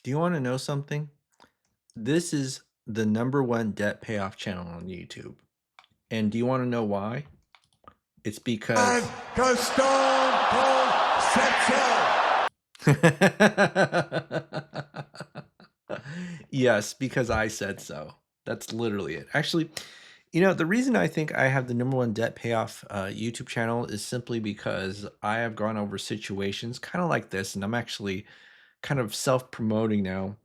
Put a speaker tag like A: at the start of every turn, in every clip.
A: Do you want to know something? This is the number one debt payoff channel on YouTube. And do you want to know why? It's
B: And
A: because
B: because Stone Cold said so.
A: yes, because I said so. That's literally it. Actually, the reason I think I have the number one debt payoff YouTube channel is simply because I have gone over situations kind of like this, and I'm actually kind of self promoting now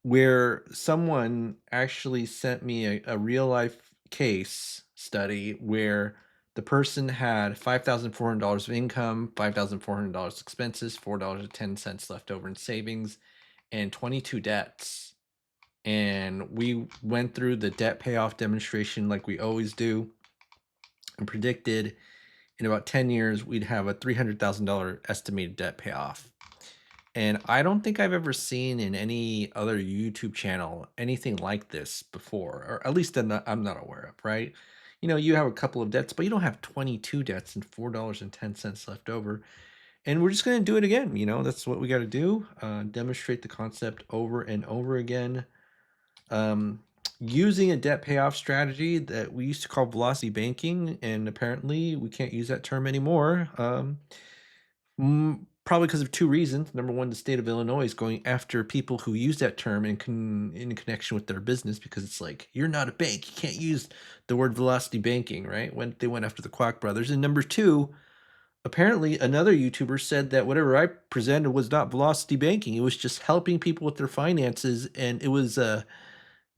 A: where someone actually sent me a real life case study where the person had $5,400 of income, $5,400 expenses, $4.10 left over in savings, and 22 debts. And we went through the debt payoff demonstration like we always do and predicted in about 10 years we'd have a $300,000 estimated debt payoff. And I don't think I've ever seen in any other YouTube channel anything like this before, or at least I'm not aware of, right? You have a couple of debts, but you don't have 22 debts and $4.10 left over. And we're just going to do it again. That's what we got to do. Demonstrate the concept over and over again. Using a debt payoff strategy that we used to call velocity banking, and apparently we can't use that term anymore. Probably because of two reasons. Number one, the state of Illinois is going after people who use that term in connection with their business because it's like, you're not a bank. You can't use the word velocity banking, right? When they went after the Quack brothers. And number two, apparently another YouTuber said that whatever I presented was not velocity banking. It was just helping people with their finances, and it was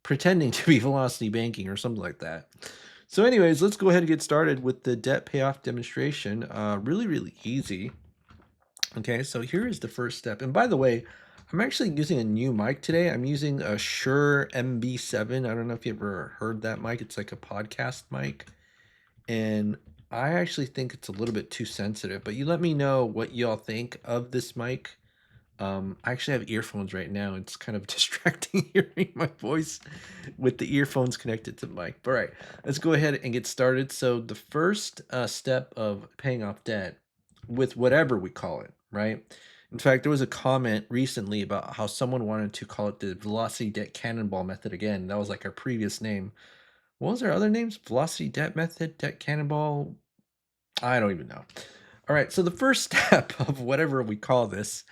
A: pretending to be velocity banking or something like that. So anyways, let's go ahead and get started with the debt payoff demonstration. Really, really easy. Okay, so here is the first step. And by the way, I'm actually using a new mic today. I'm using a Shure MB7. I don't know if you ever heard that mic. It's like a podcast mic. And I actually think it's a little bit too sensitive, but you let me know what y'all think of this mic. I actually have earphones right now. It's kind of distracting hearing my voice with the earphones connected to the mic. But all right, let's go ahead and get started. So the first step of paying off debt with whatever we call it, right? In fact, there was a comment recently about how someone wanted to call it the velocity debt cannonball method again. That was like our previous name. What was our other names? Velocity debt method, debt cannonball. I don't even know. All right, so the first step of whatever we call this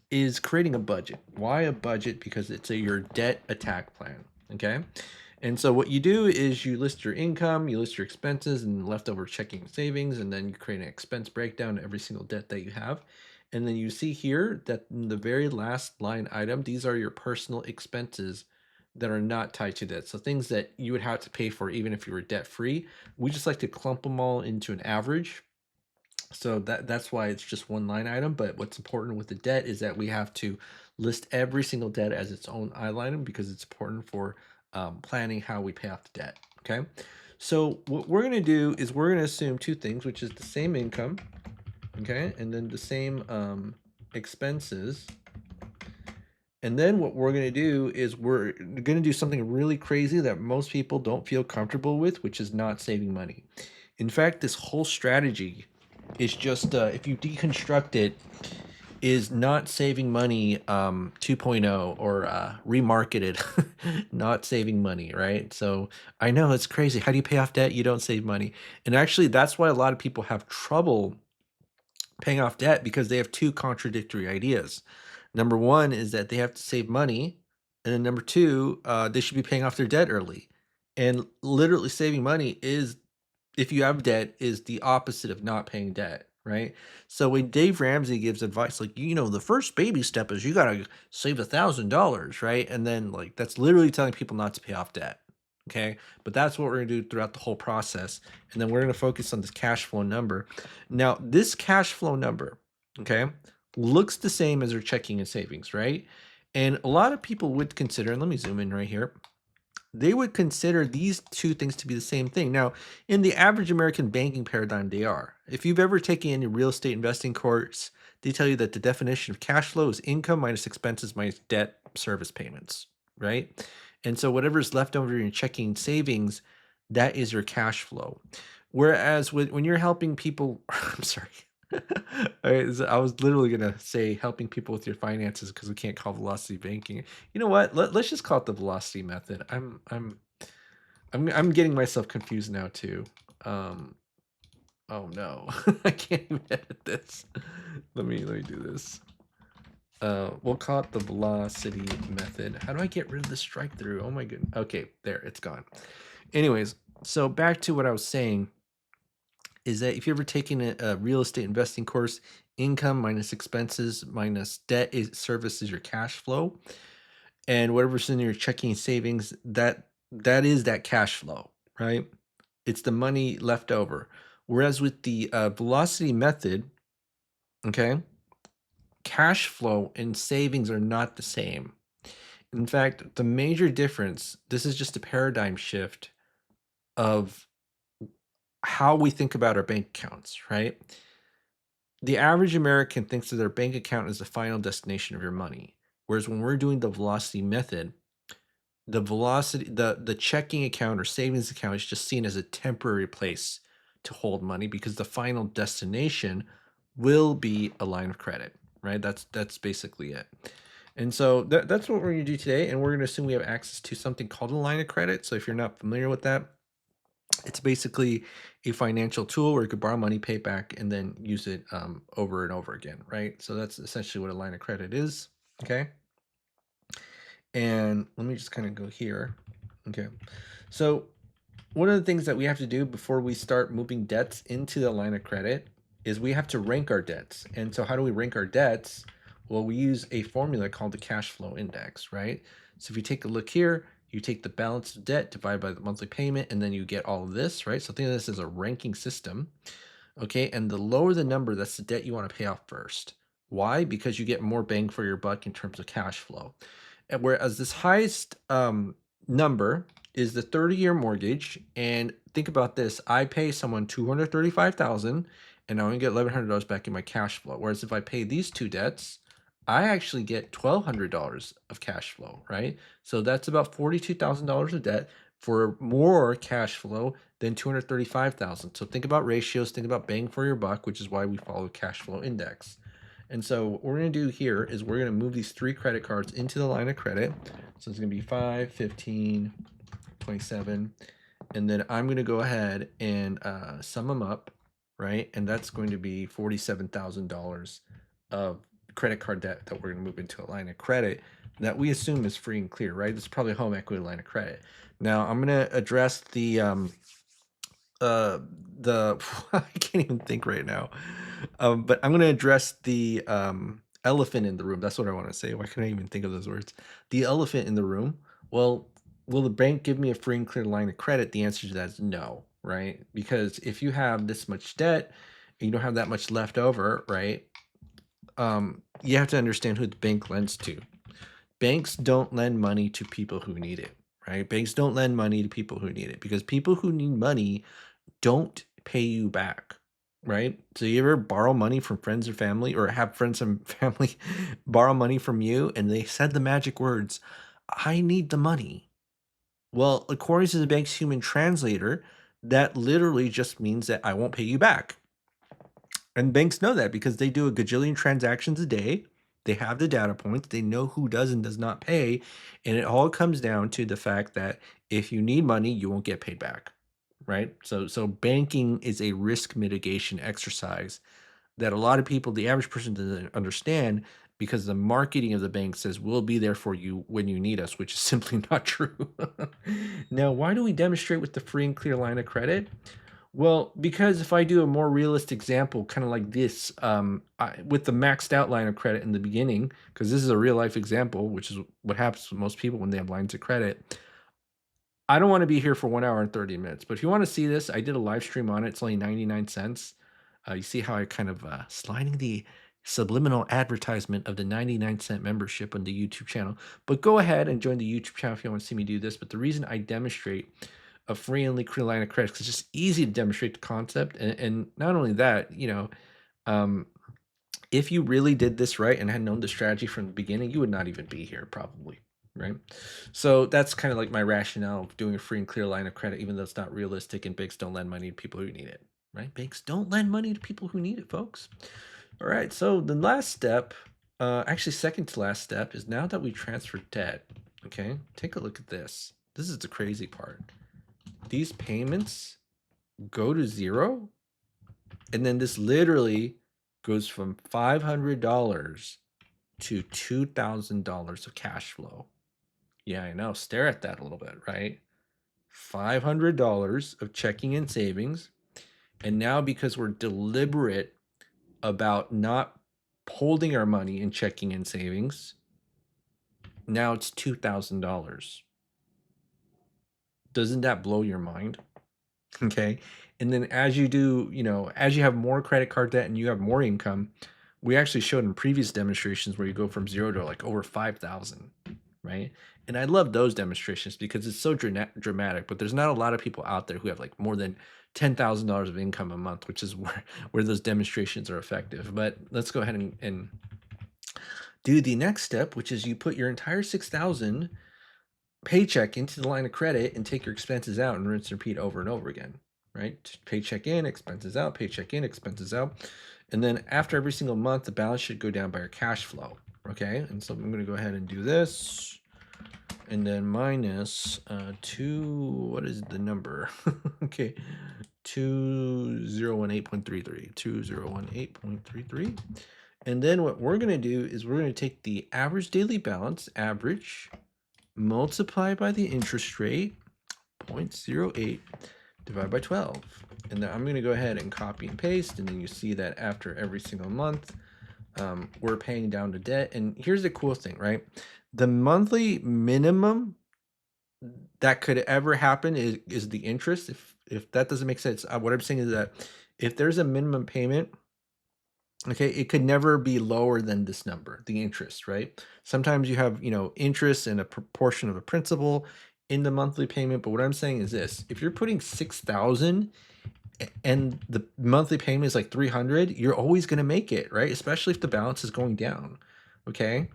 A: is creating a budget. Why a budget? Because it's your debt attack plan. Okay. And so what you do is you list your income, you list your expenses and leftover checking and savings, and then you create an expense breakdown of every single debt that you have. And then you see here that in the very last line item, these are your personal expenses that are not tied to debt. So things that you would have to pay for even if you were debt free. We just like to clump them all into an average, so that's why it's just one line item. But what's important with the debt is that we have to list every single debt as its own line item because it's important for planning how we pay off the debt. Okay. So what we're going to do is we're going to assume two things, which is the same income. Okay. And then the same expenses. And then what we're going to do is we're going to do something really crazy that most people don't feel comfortable with, which is not saving money. In fact, this whole strategy is just, if you deconstruct it, is not saving money 2.0 or remarketed, not saving money, right? So I know it's crazy. How do you pay off debt? You don't save money. And actually, that's why a lot of people have trouble paying off debt because they have two contradictory ideas. Number one is that they have to save money, and then number two, they should be paying off their debt early. And literally saving money is, if you have debt, is the opposite of not paying debt, right? So when Dave Ramsey gives advice, like, the first baby step is you gotta save $1,000, right? And then like that's literally telling people not to pay off debt. Okay. But that's what we're gonna do throughout the whole process. And then we're gonna focus on this cash flow number. Now, this cash flow number, okay, looks the same as our checking and savings, right? And a lot of people would consider, and let me zoom in right here, they would consider these two things to be the same thing. Now, in the average American banking paradigm, they are. If you've ever taken any real estate investing course, they tell you that the definition of cash flow is income minus expenses minus debt service payments, right? And so whatever's left over in your checking savings, that is your cash flow. Whereas when you're helping people, I'm sorry, All right, so I was literally gonna say helping people with your finances because we can't call velocity banking. You know what? Let's just call it the velocity method. I'm getting myself confused now too. Um, oh no, I can't even edit this. Let me do this. We'll call it the velocity method. How do I get rid of the strike through? Oh my goodness. Okay, there, it's gone. Anyways, so back to what I was saying is that if you're ever taking a real estate investing course, income minus expenses minus debt is service is your cash flow, and whatever's in your checking and savings, that is that cash flow, right? It's the money left over. Whereas with the velocity method, okay, cash flow and savings are not the same. In fact, the major difference, this is just a paradigm shift of how we think about our bank accounts, right? The average American thinks of their bank account as the final destination of your money. Whereas when we're doing the velocity method, the checking account or savings account is just seen as a temporary place to hold money because the final destination will be a line of credit, right? That's basically it. And so that's what we're going to do today. And we're going to assume we have access to something called a line of credit. So if you're not familiar with that, it's basically a financial tool where you could borrow money, pay it back, and then use it over and over again, right? So that's essentially what a line of credit is. Okay. And let me just kind of go here. Okay. So one of the things that we have to do before we start moving debts into the line of credit is we have to rank our debts. And so how do we rank our debts? Well, we use a formula called the cash flow index, right? So if you take a look here, you take the balance of debt divided by the monthly payment, and then you get all of this, right? So think of this as a ranking system. Okay. And the lower the number, that's the debt you want to pay off first. Why? Because you get more bang for your buck in terms of cash flow. And whereas this highest number is the 30-year mortgage. And think about this: I pay someone 235,000, and I only get $1,100 back in my cash flow. Whereas if I pay these two debts, I actually get $1,200 of cash flow, right? So that's about $42,000 of debt for more cash flow than 235,000. So think about ratios, think about bang for your buck, which is why we follow cash flow index. And so what we're going to do here is we're going to move these three credit cards into the line of credit. So it's going to be 5, 15, 27. And then I'm going to go ahead and sum them up, right? And that's going to be $47,000 of credit card debt that we're going to move into a line of credit that we assume is free and clear, right? It's probably a home equity line of credit. Now I'm going to address uh the I can't even think right now. But I'm gonna address the elephant in the room. That's what I want to say. Why can't I even think of those words? The elephant in the room. Well, will the bank give me a free and clear line of credit? The answer to that is no, right? Because if you have this much debt and you don't have that much left over, right? You have to understand who the bank lends to. Banks don't lend money to people who need it, right? Banks don't lend money to people who need it because people who need money don't pay you back, right? So you ever borrow money from friends or family, or have friends and family borrow money from you and they said the magic words, I need the money. Well, according to the bank's human translator, that literally just means that I won't pay you back. And banks know that because they do a gajillion transactions a day. They have the data points. They know who does and does not pay. And it all comes down to the fact that if you need money, you won't get paid back. Right. So banking is a risk mitigation exercise that a lot of people, the average person, doesn't understand because the marketing of the bank says we'll be there for you when you need us, which is simply not true. Now, why do we demonstrate with the free and clear line of credit? Well, because if I do a more realistic example, kind of like this, with the maxed out line of credit in the beginning, because this is a real life example, which is what happens with most people when they have lines of credit. I don't want to be here for 1 hour and 30 minutes, but if you want to see this, I did a live stream on it. It's only 99 cents. You see how I kind of sliding the subliminal advertisement of the 99-cent membership on the YouTube channel. But go ahead and join the YouTube channel if you want to see me do this. But the reason I demonstrate a free and clear line of credit is it's just easy to demonstrate the concept. And not only that, um, if you really did this right and had known the strategy from the beginning, you would not even be here probably, right? So that's kind of like my rationale of doing a free and clear line of credit, even though it's not realistic and banks don't lend money to people who need it. right? Banks don't lend money to people who need it, folks. All right. So the last step, actually second to last step, is now that we transfer debt. Okay, take a look at this. This is the crazy part. These payments go to zero, and then this literally goes from $500 to $2,000 of cash flow. Yeah, I know. Stare at that a little bit, right? $500 of checking and savings. And now, because we're deliberate about not holding our money in checking and savings, now it's $2,000. Doesn't that blow your mind? Okay. And then as you do, as you have more credit card debt and you have more income, we actually showed in previous demonstrations where you go from 0 to like over 5,000, right? And I love those demonstrations because it's so dramatic, but there's not a lot of people out there who have like more than $10,000 of income a month, which is where those demonstrations are effective. But let's go ahead and do the next step, which is you put your entire 6,000 paycheck into the line of credit and take your expenses out and rinse and repeat over and over again, right? Paycheck in, expenses out, paycheck in, expenses out. And then after every single month, the balance should go down by your cash flow. Okay. And so I'm going to go ahead and do this. And then minus what is the number? Okay. 2018.33. 2018.33. And then what we're going to do is we're going to take the average daily balance, average, multiply by the interest rate, 0.08, divide by 12. And then I'm going to go ahead and copy and paste. And then you see that after every single month, we're paying down the debt. And here's the cool thing, right? The monthly minimum that could ever happen is the interest. If that doesn't make sense, what I'm saying is that if there's a minimum payment, okay, it could never be lower than this number, the interest, right? Sometimes you have, interest in a proportion of a principal in the monthly payment. But what I'm saying is this: if you're putting 6,000 and the monthly payment is like 300, you're always going to make it, right? Especially if the balance is going down. Okay.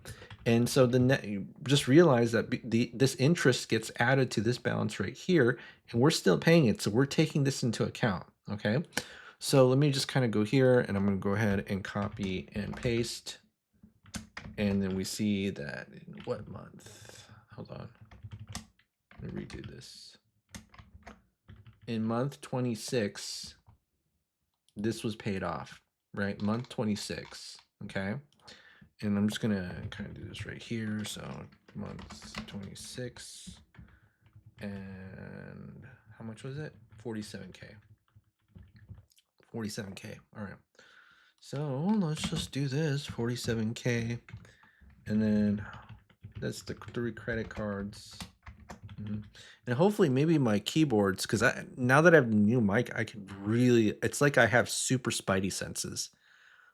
A: And so you just realize that this interest gets added to this balance right here, and we're still paying it. So we're taking this into account. Okay. So let me just kind of go here, and I'm going to go ahead and copy and paste. And then we see that in what month? Hold on. Let me redo this. In month 26, this was paid off, right? Month 26. Okay. And I'm just going to kind of do this right here. So month 26. And how much was it? 47K. 47K. All right. So let's just do this 47K. And then that's the 3 credit cards. And hopefully maybe my keyboards, because now that I have a new mic, I can really, it's like I have super spidey senses.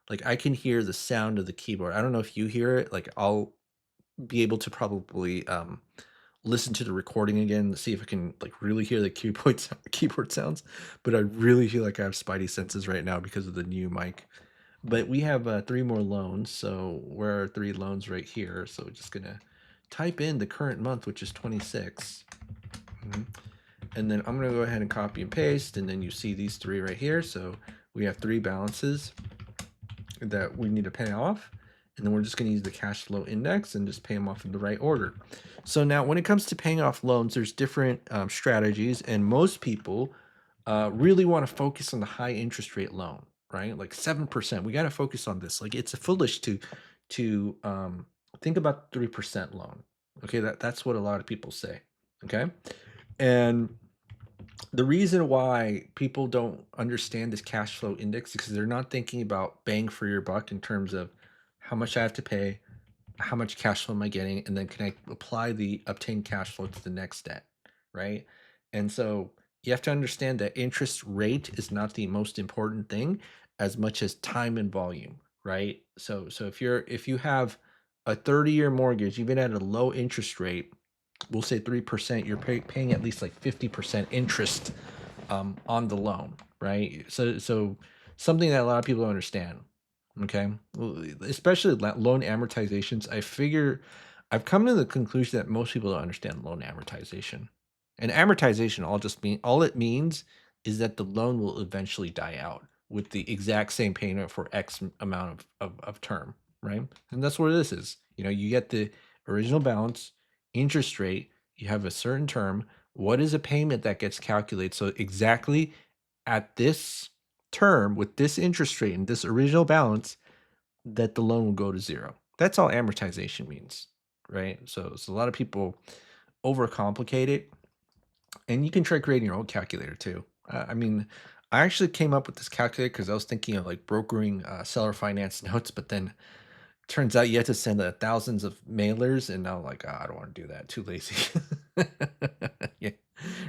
A: Like I can hear the sound of the keyboard. I don't know if you hear it. Like I'll be able to probably listen to the recording again to see if I can like really hear the keyboard sounds. But I really feel like I have spidey senses right now because of the new mic. But we have 3 more loans. So where are 3 loans right here? So we're just gonna type in the current month, which is 26. And then I'm gonna go ahead and copy and paste, and then you see these 3 right here. So we have 3 balances that we need to pay off, and then we're just going to use the cash flow index and just pay them off in the right order. So now when it comes to paying off loans, there's different strategies, and most people really want to focus on the high interest rate loan, right? Like 7%. We got to focus on this. Like it's foolish to think about 3% loan. Okay, that's what a lot of people say. Okay, and the reason why people don't understand this cash flow index is because they're not thinking about bang for your buck in terms of how much I have to pay, how much cash flow am I getting, and then can I apply the obtained cash flow to the next debt, right? And so you have to understand that interest rate is not the most important thing as much as time and volume, right? So if you have a 30-year mortgage, even at a low interest rate, we'll say 3%, you're paying at least like 50% interest on the loan, right? So something that a lot of people don't understand. Okay, especially loan amortizations. I've come to the conclusion that most people don't understand loan amortization. And amortization all it means is that the loan will eventually die out with the exact same payment for X amount of term, right? And that's what this is. You know, you get the original balance, interest rate, you have a certain term. What is a payment that gets calculated? So exactly at this term with this interest rate and this original balance, that the loan will go to 0. That's all amortization means, right? So a lot of people overcomplicate it, and you can try creating your own calculator too. I mean, I actually came up with this calculator because I was thinking of like brokering seller finance notes, but then turns out you have to send thousands of mailers, and now like, I don't want to do that. Too lazy. Yeah,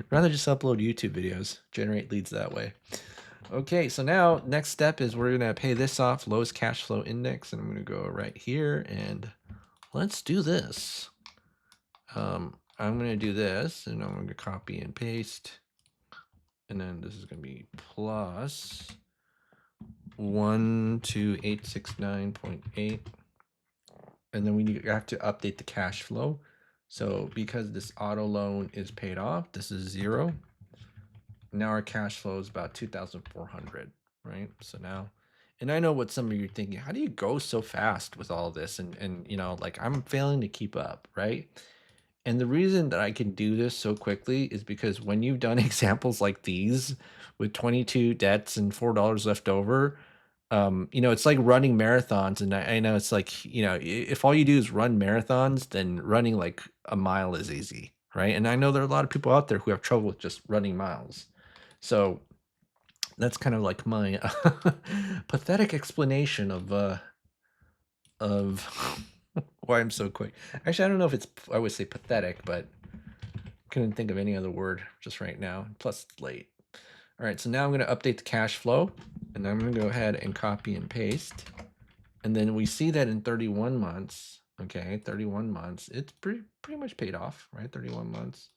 A: rather just upload YouTube videos, generate leads that way. Okay, so now next step is we're gonna pay this off, lowest cash flow index, and I'm gonna go right here and let's do this. I'm gonna do this, and I'm gonna copy and paste, and then this is gonna be plus 12869.8, and then we have to update the cash flow. So because this auto loan is paid off, this is 0. Now our cash flow is about 2,400, right? So now, and I know what some of you are thinking, how do you go so fast with all this? And you know, like I'm failing to keep up, right? And the reason that I can do this so quickly is because when you've done examples like these with 22 debts and $4 left over, you know, it's like running marathons. And I know it's like, you know, if all you do is run marathons, then running like a mile is easy, right? And I know there are a lot of people out there who have trouble with just running miles. So that's kind of like my pathetic explanation of why I'm so quick. Actually, I don't know if it's I would say pathetic, but couldn't think of any other word just right now. Plus, it's late. All right, so now I'm going to update the cash flow, and I'm going to go ahead and copy and paste. And then we see that in 31 months, okay, 31 months, it's pretty much paid off, right? 31 months.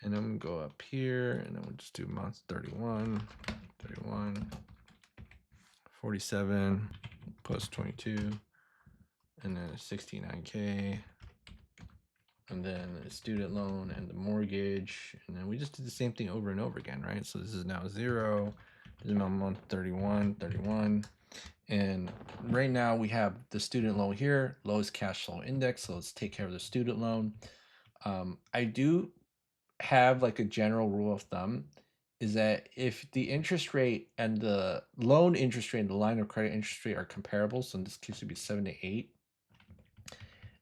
A: And I'm going to go up here, and then we'll just do month 31, 31, 47 plus 22, and then 69K. And then the student loan and the mortgage, and then we just did the same thing over and over again, right? So this is now 0. This is now month 31, 31. And right now we have the student loan here, lowest cash flow index. So let's take care of the student loan. I do have like a general rule of thumb is that if the interest rate and the loan interest rate and the line of credit interest rate are comparable, so in this case it would be 7 to 8,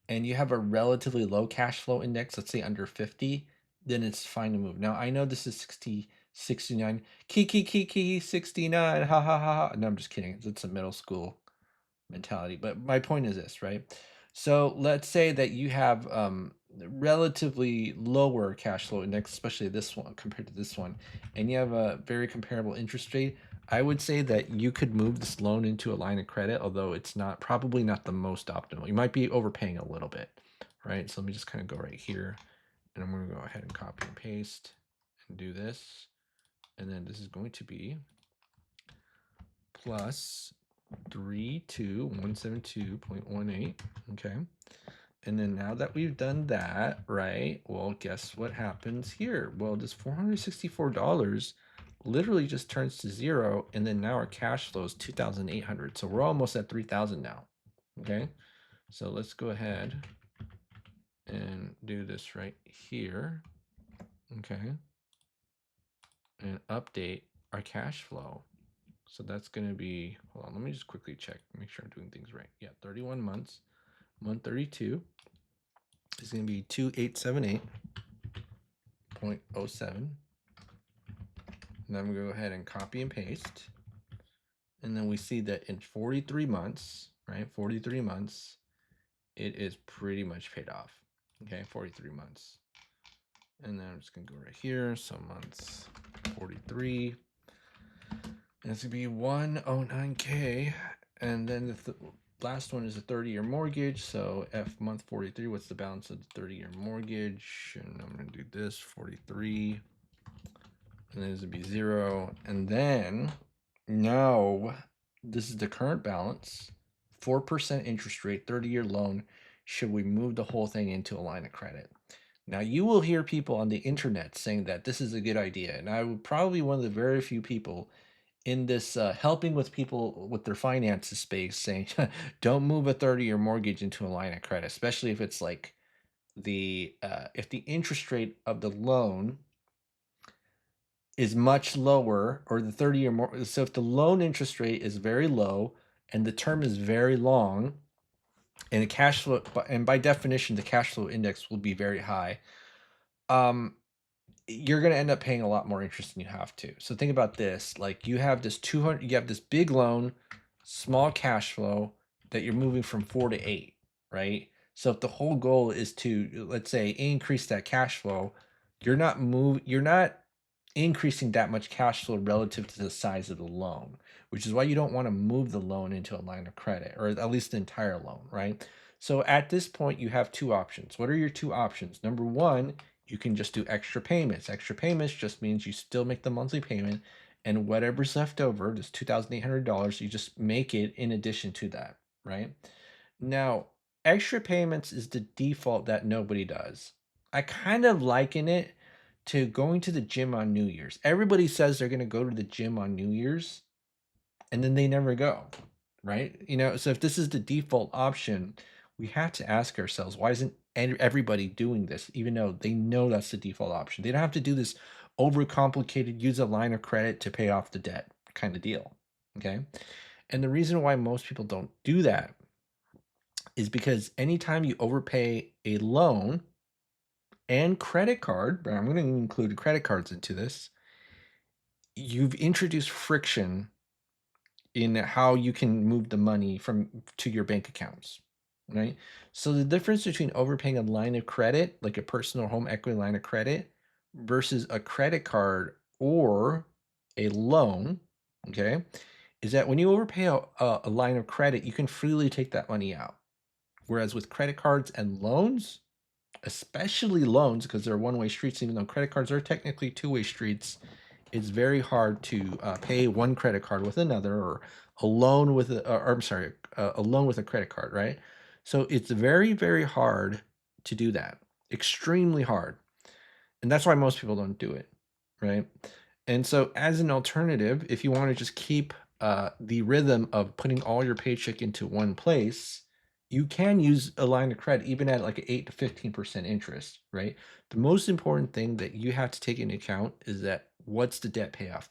A: and you have a relatively low cash flow index, let's say under 50, then it's fine to move. Now, I know this is 60, 69, key, 69, ha, ha, ha, ha. No, I'm just kidding. It's a middle school mentality. But my point is this, right? So let's say that you have relatively lower cash flow index, especially this one compared to this one, and you have a very comparable interest rate. I would say that you could move this loan into a line of credit, although it's not probably not the most optimal. You might be overpaying a little bit, right? So let me just kind of go right here, and I'm going to go ahead and copy and paste and do this. And then this is going to be plus 32172.18. Okay. And then now that we've done that, right? Well, guess what happens here? Well, this $464 literally just turns to 0, and then now our cash flow is 2,800. So we're almost at 3,000 now. Okay. So let's go ahead and do this right here. Okay. And update our cash flow. So that's going to be, hold on, let me just quickly check, make sure I'm doing things right. Yeah, 31 months, month 32 is going to be 2878.07. And then I'm going to go ahead and copy and paste. And then we see that in 43 months, right, 43 months, it is pretty much paid off. Okay, 43 months. And then I'm just going to go right here. So months 43. And it's going to be 109K. And then the last one is a 30-year mortgage. So F month 43, what's the balance of the 30-year mortgage? And I'm going to do this, 43. And then it's going to be 0. And then now this is the current balance, 4% interest rate, 30-year loan. Should we move the whole thing into a line of credit? Now, you will hear people on the internet saying that this is a good idea, and I would probably one of the very few people in this helping with people with their finances space saying, don't move a 30-year mortgage into a line of credit, especially if it's like if the interest rate of the loan is much lower, or the 30-year more. So if the loan interest rate is very low and the term is very long, and the cash flow, and by definition, the cash flow index will be very high. Um, you're going to end up paying a lot more interest than you have to. So think about this: like you have this 200, you have this big loan, small cash flow that you're moving from 4 to 8, right? So if the whole goal is to, let's say, increase that cash flow, you're not increasing that much cash flow relative to the size of the loan, which is why you don't want to move the loan into a line of credit, or at least the entire loan, right? So at this point, you have two options. What are your two options? Number one, you can just do extra payments. Extra payments just means you still make the monthly payment, and whatever's left over, this $2,800, you just make it in addition to that, right? Now, extra payments is the default that nobody does. I kind of liken it to going to the gym on New Year's. Everybody says they're going to go to the gym on New Year's, and then they never go, right? So if this is the default option, we have to ask ourselves, why isn't everybody doing this, even though they know that's the default option? They don't have to do this overcomplicated, use a line of credit to pay off the debt kind of deal, okay? And the reason why most people don't do that is because anytime you overpay a loan and credit card, but I'm going to include credit cards into this, you've introduced friction in how you can move the money from to your bank accounts, right? So the difference between overpaying a line of credit, like a personal home equity line of credit, versus a credit card or a loan, okay, is that when you overpay a line of credit, you can freely take that money out. Whereas with credit cards and loans, especially loans, because they're one-way streets, even though credit cards are technically two-way streets, it's very hard to pay one credit card with another, or a loan with or I'm sorry, a loan with a credit card, right? So it's very, very hard to do that. Extremely hard. And that's why most people don't do it, right? And so, as an alternative, if you want to just keep the rhythm of putting all your paycheck into one place, you can use a line of credit, even at like 8 to 15% interest, right? The most important thing that you have to take into account is that what's the debt payoff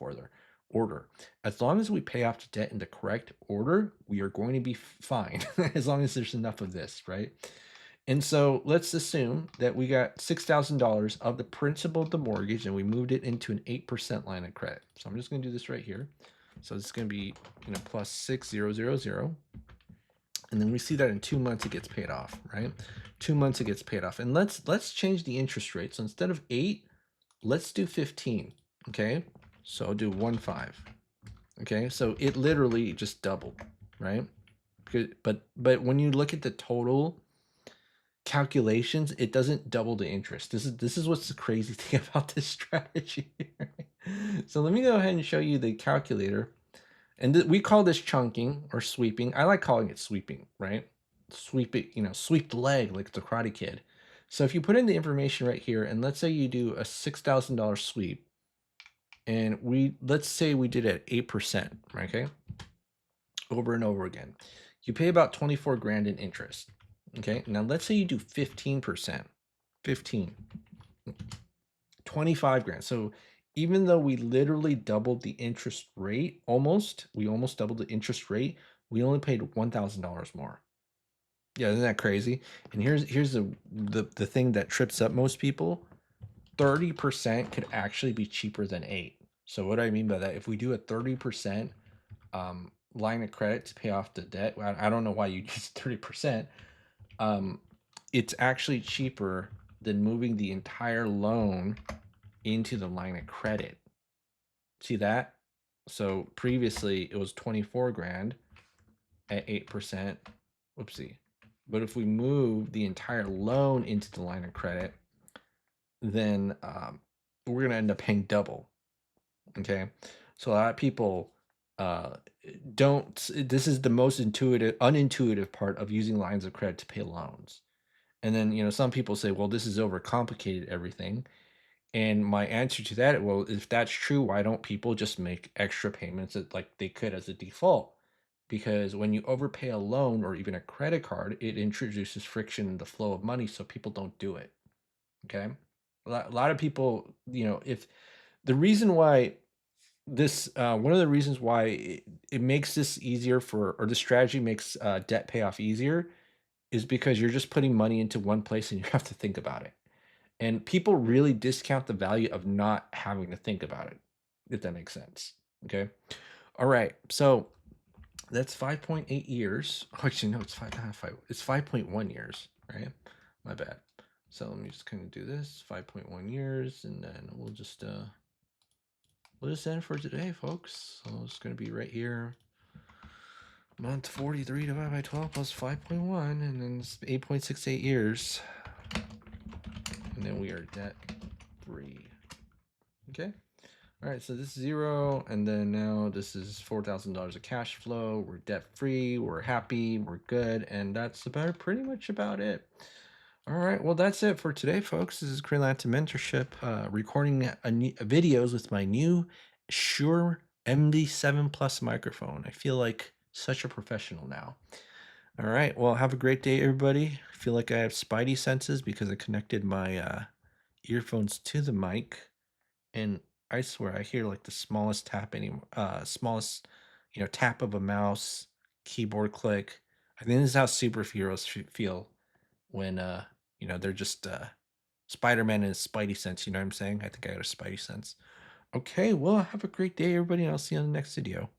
A: order. As long as we pay off the debt in the correct order, we are going to be fine, as long as there's enough of this, right? And so let's assume that we got $6,000 of the principal of the mortgage and we moved it into an 8% line of credit. So I'm just going to do this right here. So it's going to be, plus 6,000. And then we see that in 2 months it gets paid off, right? 2 months it gets paid off. And let's change the interest rate. So instead of 8, let's do 15. Okay. So I'll do 1.5. Okay. So it literally just doubled, right? But when you look at the total calculations, it doesn't double the interest. This is what's the crazy thing about this strategy. So let me go ahead and show you the calculator. And we call this chunking or sweeping. I like calling it sweeping, right? Sweep it, sweep the leg like the Karate Kid. So if you put in the information right here, and let's say you do a $6,000 sweep, and let's say we did it at 8%, okay? Over and over again. You pay about 24 grand in interest. Okay, now let's say you do 15%, 15, 25 grand. So even though we literally doubled the interest rate, we almost doubled the interest rate, we only paid $1,000 more. Yeah, isn't that crazy? And here's the thing that trips up most people. 30% could actually be cheaper than 8. So what do I mean by that? If we do a 30% line of credit to pay off the debt, I don't know why you use 30%. It's actually cheaper than moving the entire loan into the line of credit. See that? So previously it was 24 grand at 8%. Whoopsie. But if we move the entire loan into the line of credit, then we're going to end up paying double. Okay. So a lot of people don't. This is the most unintuitive part of using lines of credit to pay loans. And then, some people say, well, this is overcomplicated everything. And my answer to that, well, if that's true, why don't people just make extra payments like they could as a default? Because when you overpay a loan or even a credit card, it introduces friction in the flow of money, so people don't do it. Okay. A lot of people, if the reason why one of the reasons why it makes this easier or the strategy makes debt payoff easier is because you're just putting money into one place and you have to think about it. And people really discount the value of not having to think about it, if that makes sense. Okay. All right. So that's 5.8 years. Oh, actually, no, it's not five. It's 5.1 years, right? My bad. So let me just kind of do this 5.1 years, and then we'll just end for today, folks. So it's going to be right here. Month 43 divided by 12 plus 5.1, and then it's 8.68 years. And then we are debt free. Okay. All right, so this is 0, and then now this is $4,000 of cash flow. We're debt free, we're happy, we're good, and that's pretty much about it. All right, well, that's it for today, folks. This is Krillanta Mentorship, recording videos with my new Shure MD7 Plus microphone. I feel like such a professional now. All right, well, have a great day, everybody. I feel like I have spidey senses because I connected my earphones to the mic, and I swear I hear like the smallest smallest, tap of a mouse, keyboard click. I think this is how superheroes feel when they're just Spider-Man and his Spidey sense, you know what I'm saying? I think I got a Spidey sense. Okay, well, have a great day, everybody, and I'll see you on the next video.